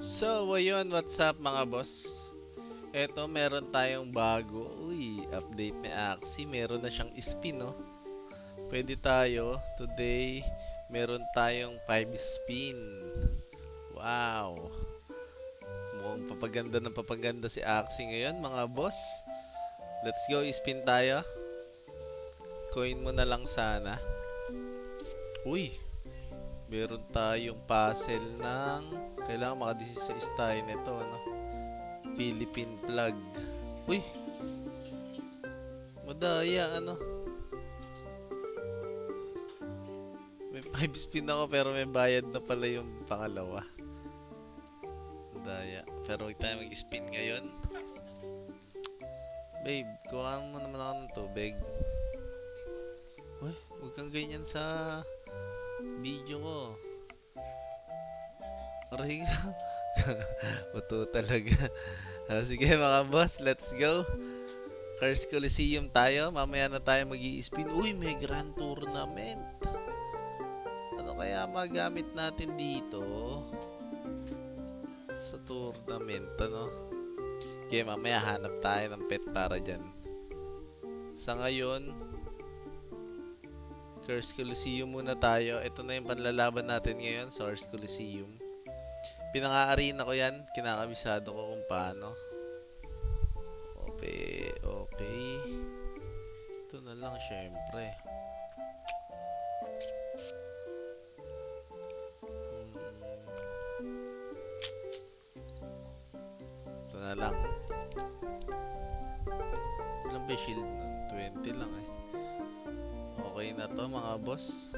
So, ayun, what's up mga boss? Eto, meron tayong bago. Uy, update ni Axie. Meron na siyang spin, no? Pwede tayo. Today, meron tayong 5 spin. Wow. Mukhang papaganda ng papaganda si Axie ngayon, mga boss. Let's go, spin tayo. Coin mo na lang sana. Uy, meron tayong puzzle ng kailangan maka-16 tayo nito, no? Philippine flag. Uy, madaya, ano? May 5 spin ako pero may bayad na pala yung pangalawa. Madaya. Pero huwag tayo mag-spin ngayon. Babe, kuha mo naman ako ng tubig. Uy, huwag kang ganyan sa video ko. Aray ka. Bato talaga. Sige mga boss, let's go. Curse Coliseum tayo. Mamaya na tayo mag-i-spin. Uy, may Grand Tournament. Ano kaya magamit natin dito? Sa tournament, ano? Okay, mamaya hanap tayo ng pet para dyan. Sa ngayon, Curse Coliseum muna tayo. Ito na yung panlalaban natin ngayon sa Curse Coliseum. Pinanga-arena ko yan. Kinakabisado ko kung paano. Okay, okay. Ito na lang syempre. Ito na lang. Ilan ba yung shield nun? 20 lang eh. Okay na to mga boss.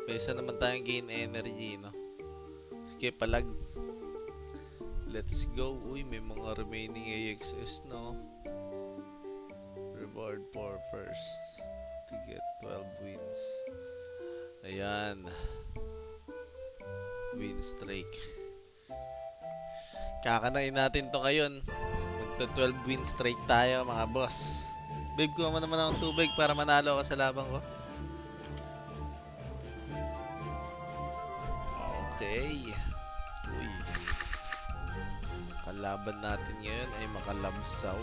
Pesa naman tayong gain energy, no? Sige, palag. Let's go. Uy, may mga remaining AXS, no? Reward for first to get 12 wins. Ayan. Win streak. Kakanain natin to ngayon. Magta 12 win streak tayo, mga boss. Babe, kuha mo naman akong tubig para manalo ka sa labang ko. Okay. Uy. Kalaban natin ngayon ay makalabsaw.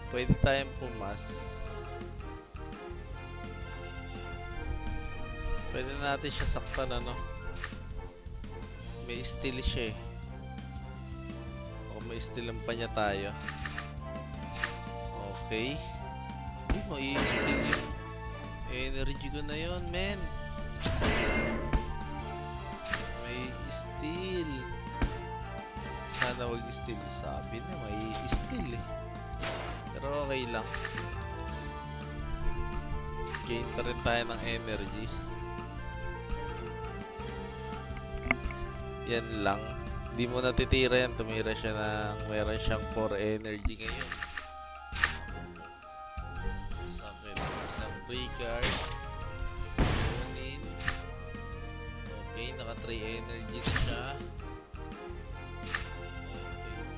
Pwede tayong pumas. Pwede natin siya saktan, ano? May steal siya eh. O may stealan pa niya tayo. Okay. Uy, may steal yung energy ko na yun, men. May steal. Sana wag steal. Sabi na may steal eh. Pero okay lang. Gain pa rin tayo ng energy. Yan lang. Di mo natitira yan. Tumira siya ng meron siyang 4 energy ngayon. Sakit. Isang free card. Okay, naka 3 energy na siya.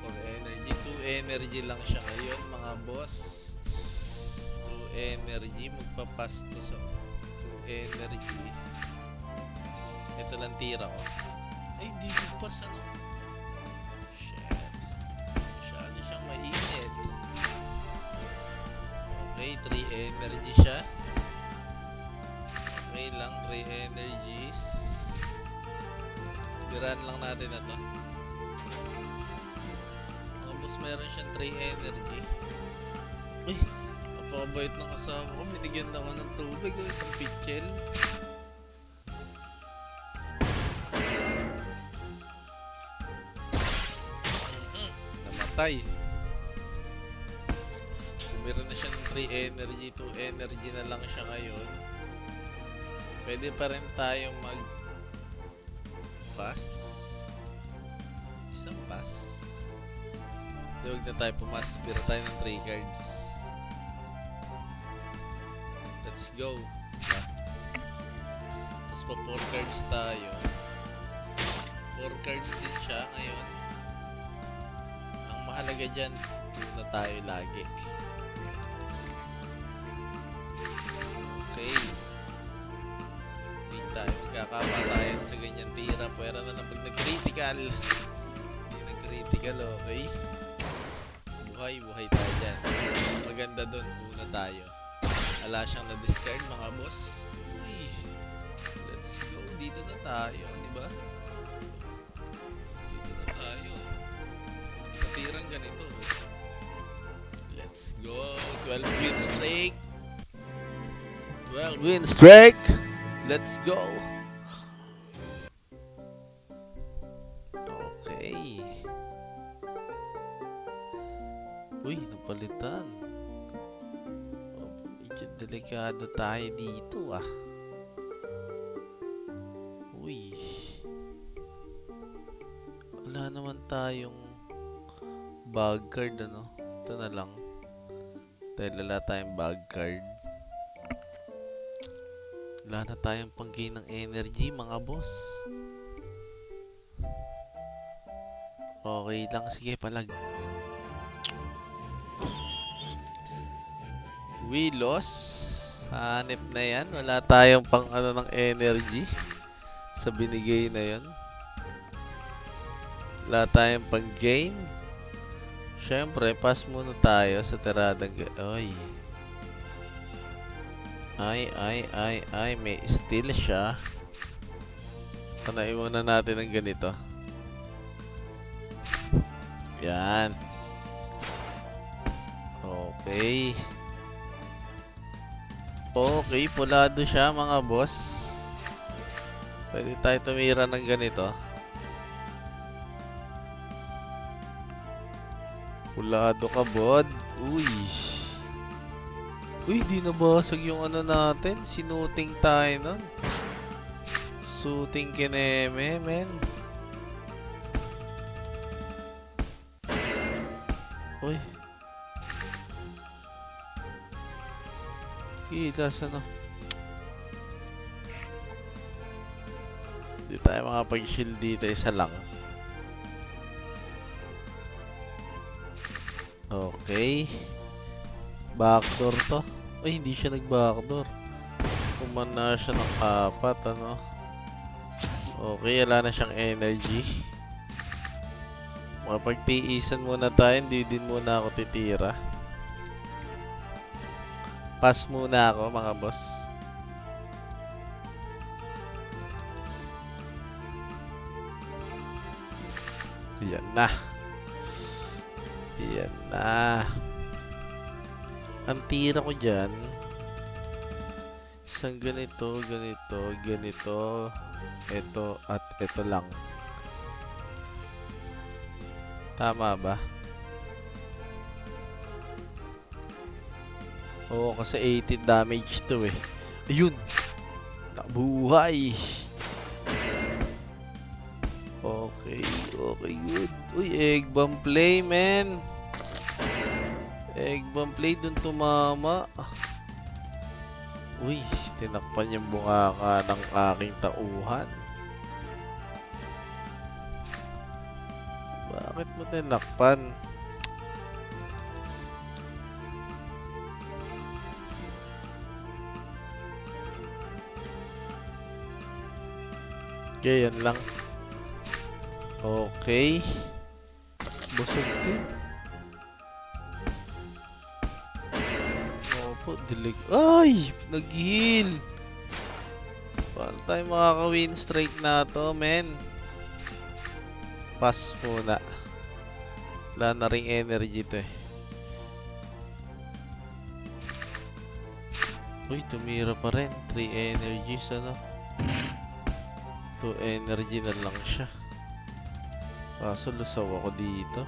Okay, 4 energy. 2 energy lang siya ngayon, mga boss. 2 energy. Magpapass to sa 2 energy. Ito lang tira ko. Ay, hindi magpas, ano? Shit. Masyado siyang mainit. Okay, 3 energy siya. Okay lang, 3 energies. Biran lang natin na to. Tapos meron siyang 3 energy. Uy, napakabait ng asawa ko. Binigyan na ako ng tubig o isang pitchel. Namatay. Meron na siyang 3 energy, 2 energy na lang siya ngayon. Pwede pa rin tayong mag pass. Isang pass. Huwag na tayo pumas. Pira tayo ng 3 cards. Let's go. Tapos pa 4 cards tayo. 4 cards din siya ngayon. Ang mahalaga dyan, na tayo lagi. Okay. Hindi tayo Nagkakapatayan sa ganyan tira. Pwera na lang pag nag-critical. Hindi nag-critical, okay? Buhay tayo dyan. Maganda dun, una tayo. Wala siyang na-discard mga boss. Uy, let's go. Dito na tayo, di ba? Dito na tayo. Sa tirang ganito. Let's go. 12 win streak. 12 win streak. Let's go. Okay. Uy, napalitan. Oh, medyo delikado tayo dito ah. Uy. Wala naman tayong bug card ano. Ito na lang. Dahil wala tayong bug card. Wala na tayong pang-gain ng energy mga boss. Okay lang, sige palag. We lost. Hanip na yan. Wala tayong pang ano ng energy sa binigay na yan. Wala tayong pang gain. Syempre, pass muna tayo sa tiradang Ay. Ay, may steal siya. Tanayin muna natin ang ganito. Yan. Okay. Okay, pulado siya mga boss. Pwede tayo tumira ng ganito. Pulado ka, bod. Uy. Uy, di nabasag yung ano natin. Sinuting tayo nun. Suting kineme, men. Uy. Ilas ano. Hindi tayo makapag-shield dito, isa lang. Okay. Backdoor to. Ay, hindi siya nag-backdoor. Kumana siya ng 4, ano. Okay, wala na siyang energy. Mapagtiisan muna tayo, hindi din muna ako titira. Pass muna ako mga boss. Yan na. Yan na. Ang tira ko dyan, isang ganito, ito at ito lang. Tama ba? Oo, kasi 18 damage to eh. Ayun! Nabuhay! Okay, good. Uy, egg bomb play, man! Egg bomb play, dun tumama. Uy, tinakpan yung bunganga ng aking tauhan. Bakit mo tinakpan? Okay, yan lang. Okay. Busog din. Opo, dilig. Ay! Nag-heal! Paano tayo makaka-win streak na to, men? Pass muna. Wala na ring energy to eh. Uy, tumira pa rin. 3 energies, ano? 2 energy na lang siya. Kaso lusaw ako dito.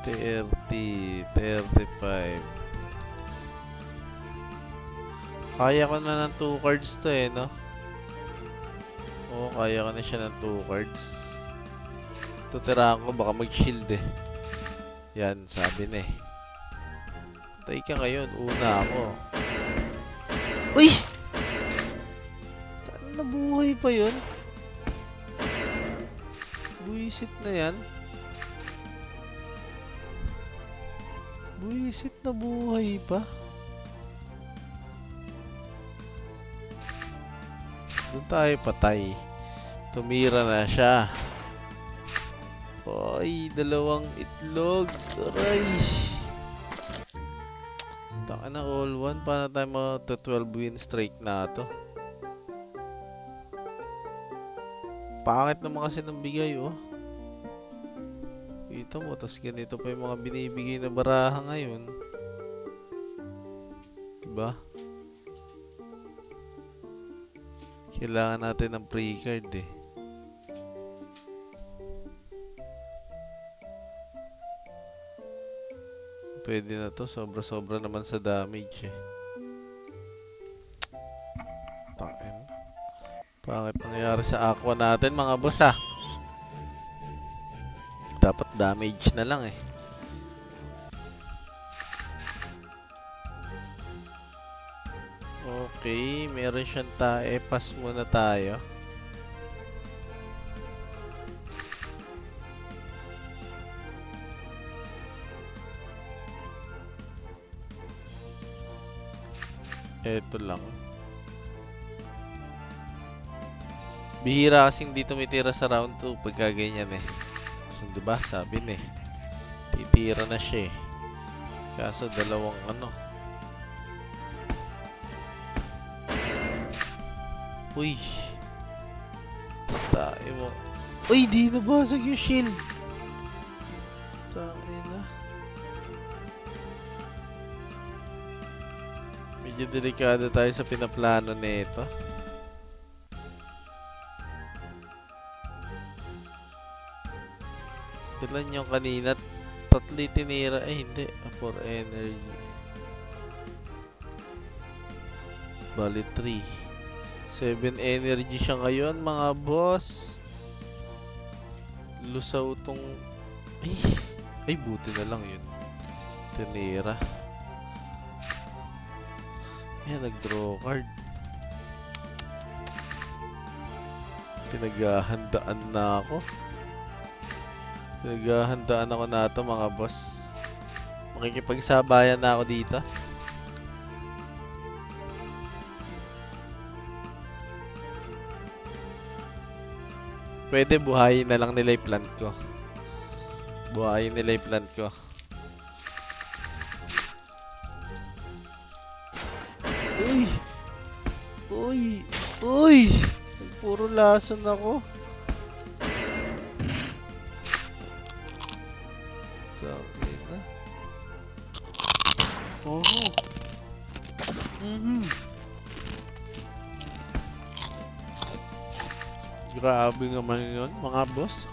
$30, $35. Kaya ko na ng 2 cards to eh, no? Oo, kaya ko na siya ng 2 cards. Tutirahan ko, baka mag-shield eh. Yan, sabi na eh. Tay ka ngayon, una ako. Uy! Saan nabuhay pa yun? Buisit na yan. Buisit na buhay pa. Doon tayo patay. Tumira na siya. Ay, dalawang itlog. Aray. Taka na all one. Paano tayo mga 12 win streak na to? Pangit naman kasi ng bigay, oh. Kita mo, tas ganito pa yung mga binibigay na baraha ngayon. Diba? Kailangan natin ng pre-card eh. Pwede na to, sobra-sobra naman sa damage eh. Tain. Bakit nangyayari sa aqua natin mga boss ah? Dapat damage na lang eh. Okay, meron siyang tae. Pass muna tayo. Eto lang. Bihira kasing di tumitira sa round 2 pagka ganyan eh. So, diba? Sabi na eh. Titira na siya eh. Kaso dalawang ano. Uy. Tayo mo. Uy, di nabasag yung shield. Tayo na. Medyo delikado tayo sa pinaplano nito. Ilan yung kanina? Tatlo tinira. Eh, hindi. For energy. Bali 3. 7 energy siya ngayon, mga boss. Lusaw tong... Ay, buti na lang yun. Tinira. Ayan, nag-draw card. Pinaghahandaan na ako. Pinaghahandaan ako na ito mga boss. Makikipagsabayan na ako dito. Pwede buhayin na lang nila yung plant ko. Buhayin nila yung plant ko. Uy! Uy! Uy! Puro lason ako. Sabi na. Oh. Grabe naman yun, mga boss.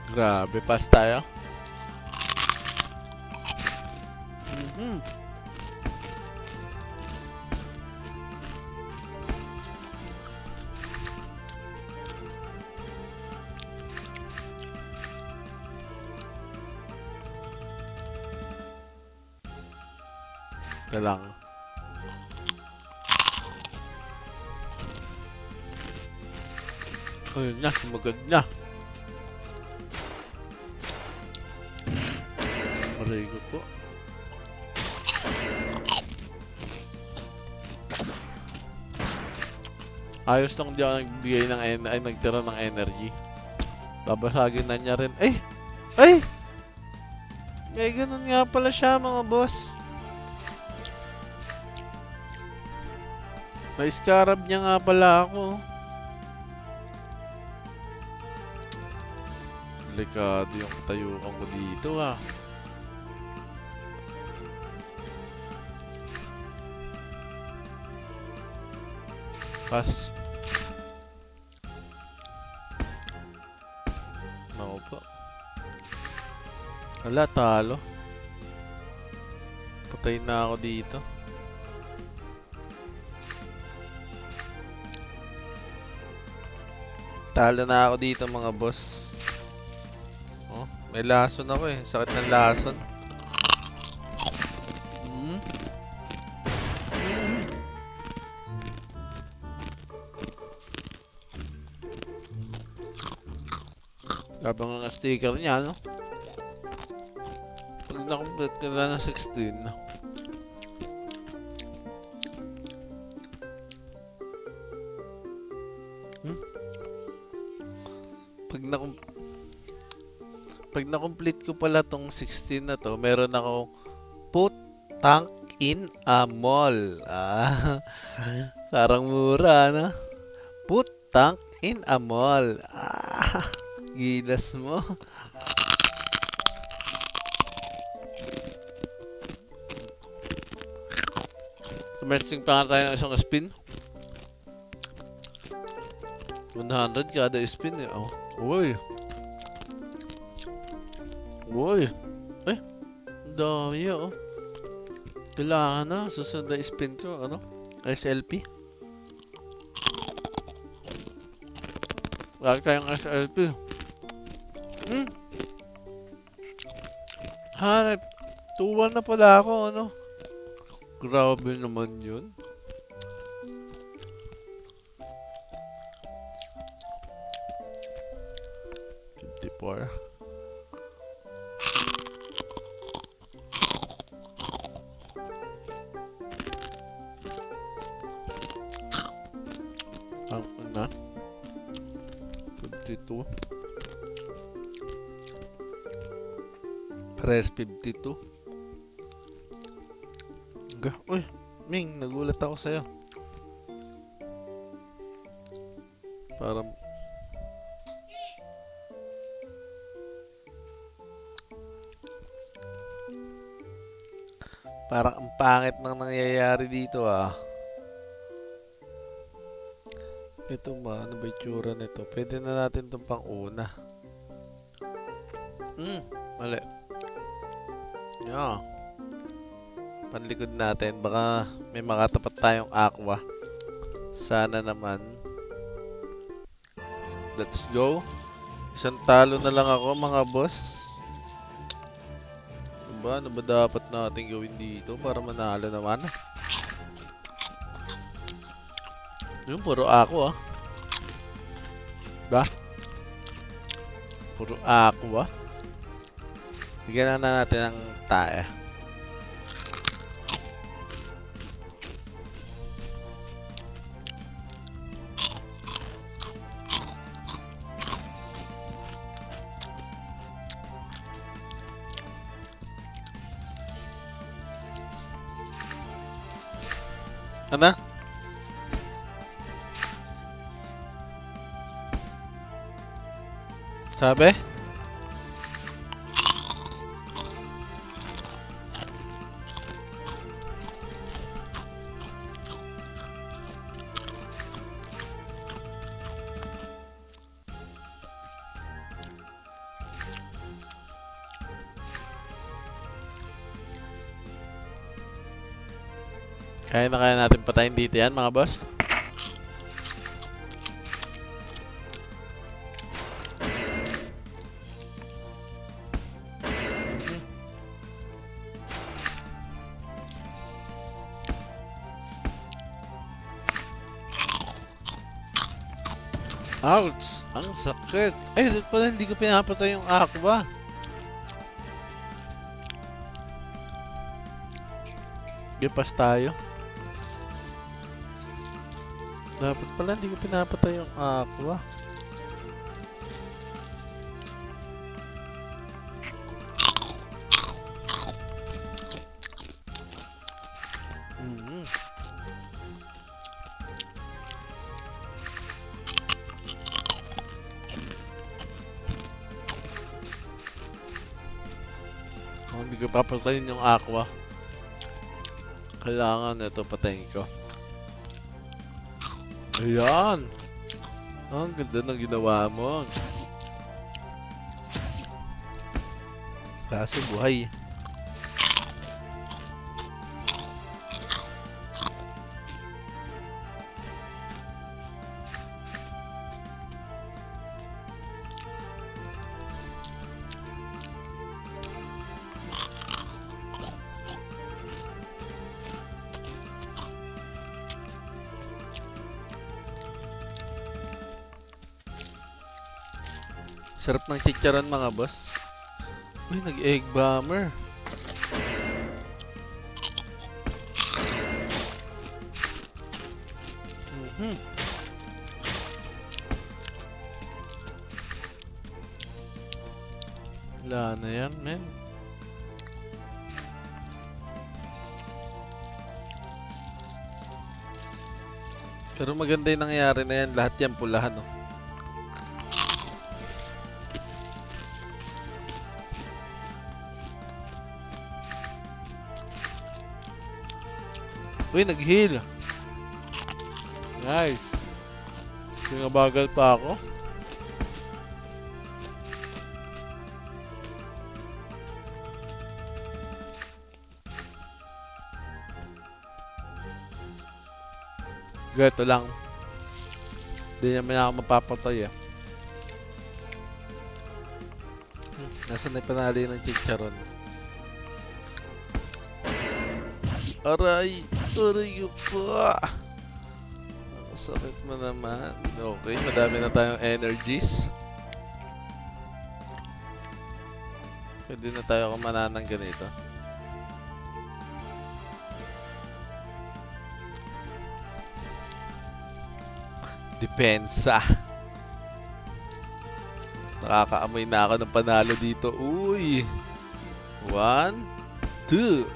Grabe, pass tayo. Ito lang. Ayun na, sumagad na. Maray ko po. Ayos lang di ako nagbigay ng nagtira ng energy. Babasagin na niya rin. Ay! Ay! May ganun nga pala siya mga boss. Na-scarab niya nga pala ako. Delikado yung tayukan ko dito ah. Pass. Ako po. Wala, talo. Patay na ako dito. Talo na ako dito mga boss. Oh, may lason ako eh. Sakit ng lason. Gabang ang sticker niya, no? Pag na-complete ka na ng 16 na. Pag na pag na-complete ko pala tong 16 na to, meron akong put tank in a mall. Ah, parang mura, na. Put tank in a mall. Ah, gilas mo. Sumesting pa nga tayo ng isang spin. 100 kada spin eh. Oh. Uy. Uy. Eh. Ang dami oh. Kailangan na. Susunod na spin ko. Ano? SLP. Lagi tayong SLP. Ha, 2-1 na pala ako. Ano? Grabe naman yun. Four. Ang na 52. Press 52. Uy, Ming, nagulat ako sa'yo. Parang ang pangit ng nangyayari dito ah. Ito ba? Ano ba itsura nito? Pwede na natin itong pang-una. Mali. Yeah. Panlikod natin. Baka may makatapat tayong aqua. Sana naman. Let's go. Isang talo na lang ako mga boss. Ano ba dapat natin gawin dito para manalo naman? Yung puro ako ah. Ba? Puro ako ah. Bigyan na natin ng tae. Ano? Sabi? Kaya natin patayin dito yan mga boss. Ouch! Ang sakit! Ay, doon pala hindi ko pinapatay yung aqua. Gipas tayo. Dapat pala hindi ko pinapatay yung aqua. Hindi ko papatayin yung aqua. Kailangan ito patayin ko. Ayan! Ang ganda ng ginawa mo. Kaso buhay. Sarap ng chicharon mga boss. Uy, nag-egg bomber. Wala na yan, men. Pero maganda yung nangyari na yan. Lahat yan pulahan, no? Uy, nag-heal. Nice. Sinabagal pa ako. Gato lang. Hindi naman ako mapapatay ah. Nasaan na panali ng chicharon? Aray! Aray ko pa! Ang sakit mo naman. Okay, madami na tayong energies. Pwede na tayo kumana ng ganito. Depensa. Nakakaamoy na ako ng panalo dito. Uy! 1, 2.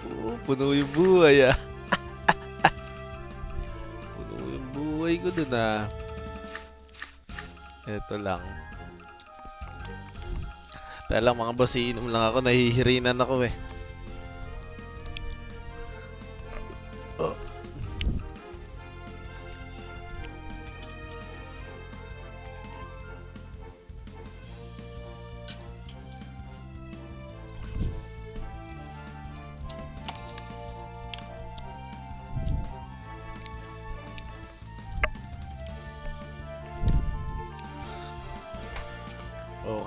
Puno yung buhay ah. Puno yung buhay ko dun ah. Ito lang. Dahil lang mga boss, iinom lang ako. Nahihirinan ako eh. Oh.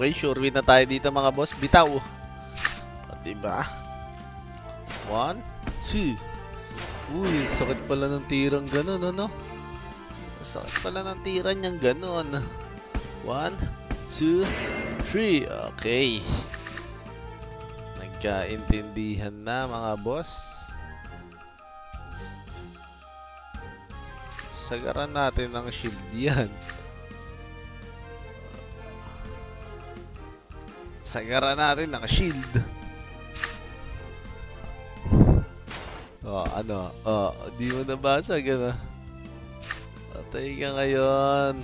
Okay, sure win na tayo dito mga boss. Bitaw. O, diba? 1, 2. Uy, sakit pala ng tirang ganun, ano? Sakit pala ng tira niyang ganun. 1, 2, 3. Okay. Nagkaintindihan na mga boss. Sagaran natin ng shield yan. Sagaran natin ng shield. Oh, ano? Oh, di mo nabasag, ano? Patay ka ngayon.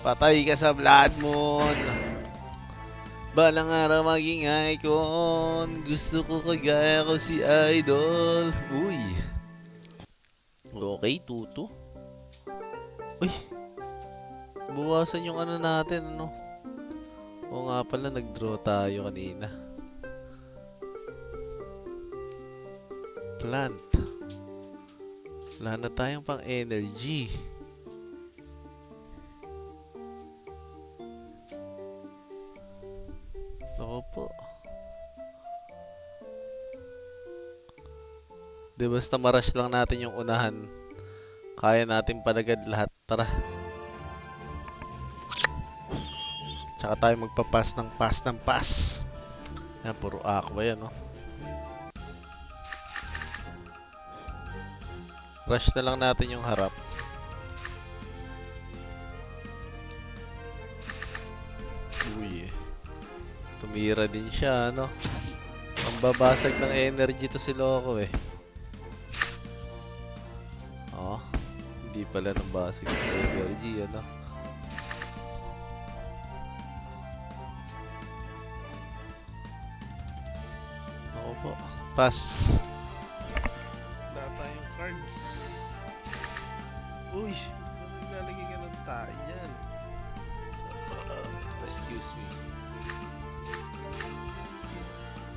Patay ka sa Blood Moon. Balang araw maging icon. Gusto ko kagaya ko si Idol. Uy. Okay, tuto. Uy. Buwasan yung ano natin, ano? Oo nga pala, nag-draw tayo kanina. Plant. Wala na tayong pang energy. Ako po. Di basta ma-rush lang natin yung unahan. Kaya natin palagad lahat. Tara. Tsaka tayo magpapas ng pass. Yan, puro aqua yan, no? Rush na lang natin yung harap. Uy. Tumira din siya, no? Ang babasag ng energy to si Loco, eh. Oh. Hindi pala nabasag ng energy, ano? Po. Pass. Wala tayong cards. Uy, naglalagay ka ng tayo yan. Excuse me.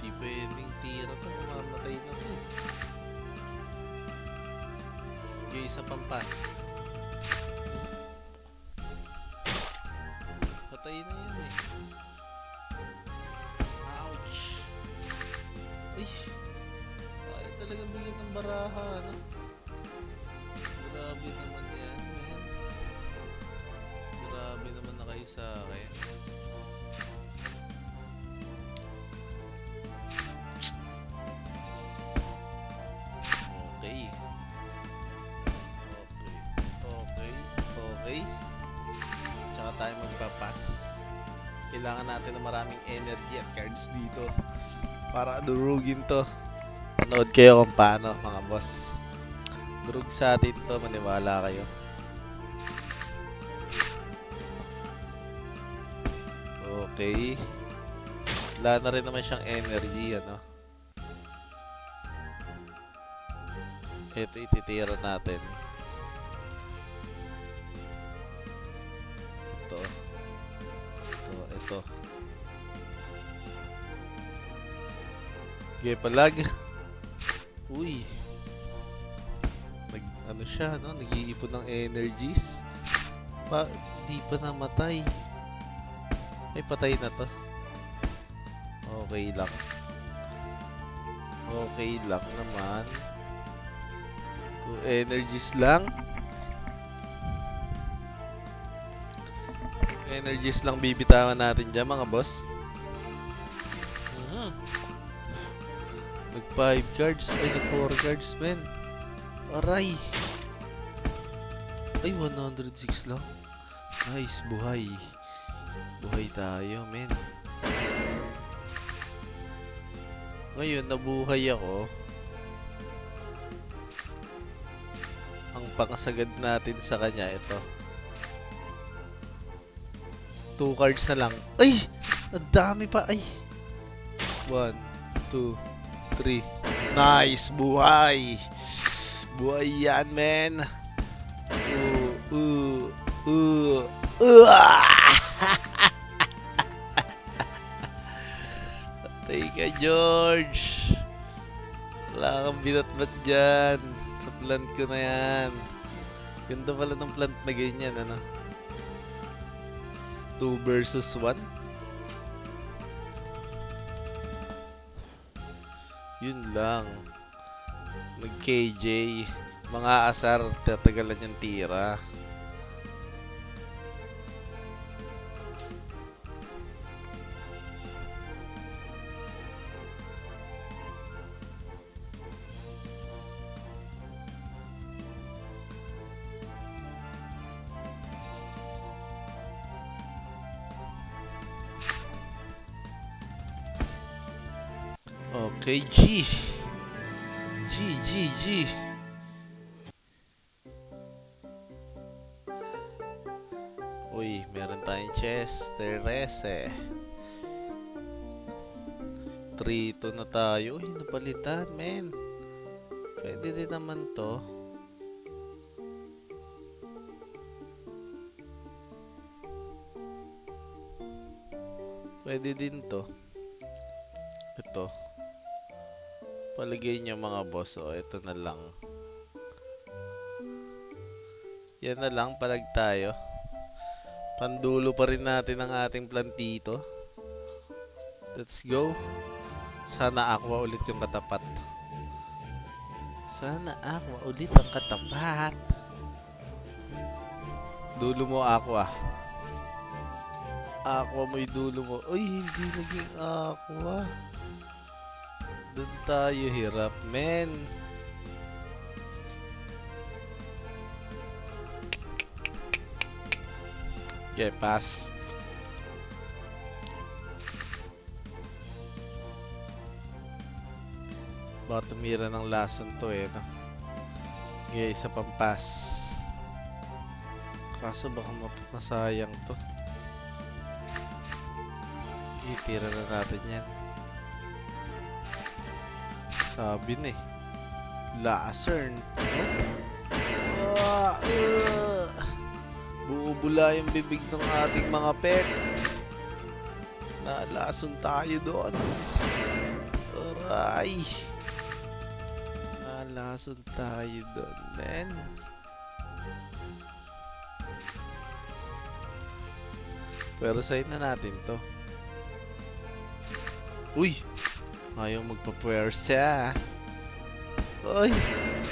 Di pwedeng tira to, mamamatay na to. Yung isa pang pass. Patay na yan eh. Ay, kaya talaga bigyan ng baraha, no? Grabe naman yan, man. Grabe naman na kayo sa akin. Okay. Okay. Kailangan natin ng maraming energy at cards dito para durugin to. Panood kayo kung paano, mga boss. Durug sa atin to, maniwala kayo. Okay. Wala na rin naman siyang energy, ano. Ito ititira natin. Ito. Okay, palag. Uy. Ano siya, no? Nag-iipon ng energies. Di pa namatay. Ay, patay na to. Okay lang. Okay lang naman. 2 energies lang. Energies lang bibitawan natin dyan, mga boss. Nag 5 cards. Ay, nag 4 cards, men. Aray. Ay, 106 lang. Nice, buhay. Buhay tayo, men. Ngayon, nabuhay ako. Ang pangasagad natin sa kanya, ito. 2 cards na lang. Ay! Ang dami pa. Ay! 1, 2, 3. Nice! Buhay! Buhay yan, men! Patay ka, George! Wala kang binatbat dyan. Sa plant ko na yan. Ganda pala ng plant na ganyan, ano? 2 versus 1. Yun lang. Mag-KJ. Mga asar, tatagalan yung tira. Okay, G. Uy, meron tayong chest. 13. 3-2 na tayo. Uy, napalitan, men. Pwede din naman to. Pwede din to. Ito. Paligay nyo, mga boss. O, ito na lang. Yan na lang, palag tayo. Pandulo pa rin natin ang ating plantito. Let's go. Sana aqua ulit yung katapat. Sana aqua ulit ang katapat. Dulo mo, aqua. Aqua mo yung dulo mo. Uy, hindi naging aqua. Doon tayo hirap, men. Okay, pass. Baka tumira ng lason to eh, no? Okay, isa pang pass. Kaso baka masayang to. Okay, tira na natin yan. Sabi na eh. Lasern. Buubula yung bibig ng ating mga pet. Nalason tayo doon. Aray. Nalason tayo doon, men. Pero side na natin to. Uy! Ayaw magpa-puwersa. Ay!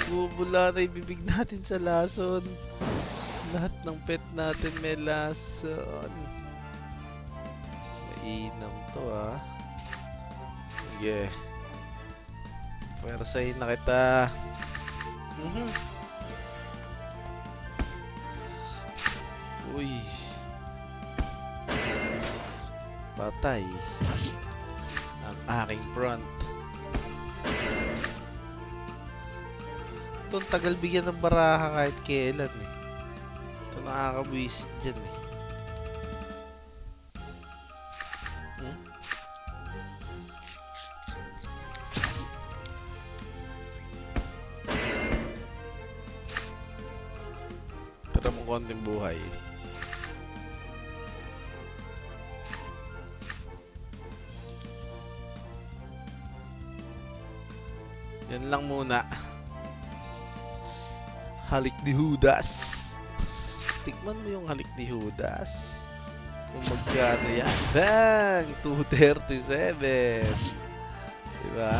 Bubula na yung bibig natin sa lason. Lahat ng pet natin may lason. Mainam to, ah. Sige. Puwersahin na kita. Uy. Patay. Ang aking front. Ito, tagal bigyan ng baraha kahit kailan eh. Ito nakakabwisit dyan eh. Tara mo konting buhay. Yan lang muna. Halik ni Judas. Tikman mo yung halik ni Judas. Kung magkano yan. Bang! 237. Diba?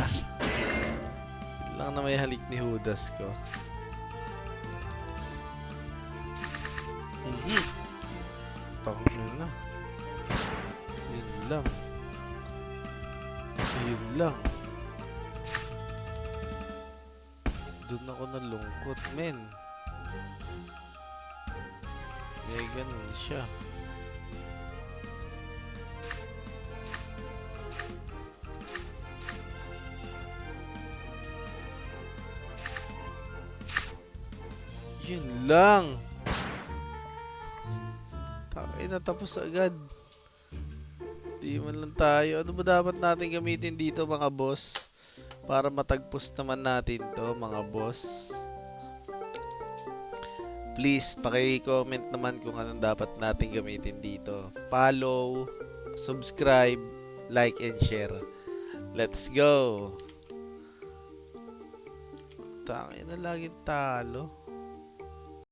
Yun lang na may halik ni Judas ko. Tangin na. Yun lang. Yun lang. Doon ako nalungkot, men. May ganun siya. Yun lang. Takay na, tapos agad. Di man lang tayo. Ano ba dapat natin gamitin dito, mga boss? Para matagpos naman natin to, mga boss. Please, paki-comment naman kung anong dapat natin gamitin dito. Follow, subscribe, like, and share. Let's go! Tangin na laging talo.